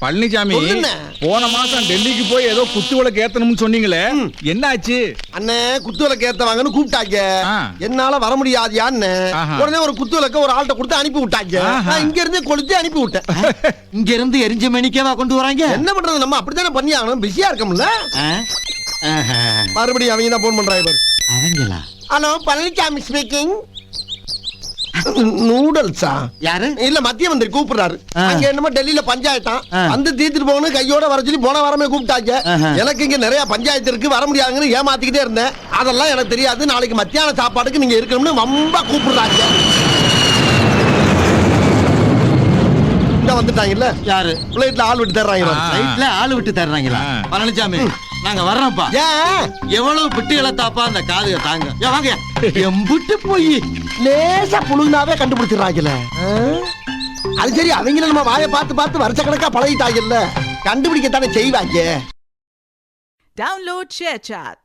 பழனிசாமி போன மாசம் டெல்லிக்கு போய் ஏதோ குத்து விளக்கு ஏத்தணும்னு சொன்னீங்களே, என்ன ஆச்சு? அண்ணே குத்து விளக்கு ஏத்தவாங்கன்னு கூப்பிட்டாங்க. என்னால வர முடியாதியான்னு உடனே ஒரு குத்து விளக்க ஒரு ஆள்கிட்ட கொடுத்து அனுப்பி விட்டாங்க. நான் இங்க இருந்து கொளுத்தி அனுப்பி விட்டேன். இங்க இருந்து எரிஞ்ச மணிக்கேவா கொண்டு வராங்க? என்ன பண்றது, நம்ம அப்படித்தானே பண்ணி ஆகணும். பிஸியா இருக்கோம்ல. மறுபடியும் அவங்க தான் போன் பண்றாங்க பாரு. அவங்களா? Hello, Palanisamy speaking. நூடல்ஸா? யாரு? இல்ல, மத்திய மந்திரி கூப்பிடுறாரு. அங்க என்னமோ டெல்லியில பஞ்சாயத்தான் வந்து தீர்த்துட்டு போகணும் கையோட வர சொல்லி போன வாரமே கூப்பிட்டாங்க. எனக்கு இங்க நிறைய பஞ்சாயத்து இருக்கு, வர முடியாதுன்னு ஏமாத்திக்கிட்டே இருந்தேன். அதெல்லாம் எனக்கு தெரியாது. நாளைக்கு மத்தியான சாப்பாடுக்கு நீங்க இருக்கணும்னு ரொம்ப கூப்பிடுறாங்க. வந்துட்டாங்கல்ல? யாரு? பிளைட்ல ஆள் விட்டு தர்றாங்க. பிளைட்ல ஆள் விட்டு தர்றாங்களா? பழனிசாமி நாங்க வர்றோம்ப்பா. எவ்வளவு பிட்டுகளை தாப்பா அந்த காதுக தாங்க. வாங்க எம்புட்டு போய் லேசா புழுனாவே கண்டுபிடிச்சிடறாங்கல்ல. அது சரி, அவங்கள நம்ம வாயை பார்த்து பார்த்து வருஷ கணக்கா பழகிட்டாங்கல்ல, கண்டுபிடிக்கத்தானே செய்வாங்க. Download ShareChat.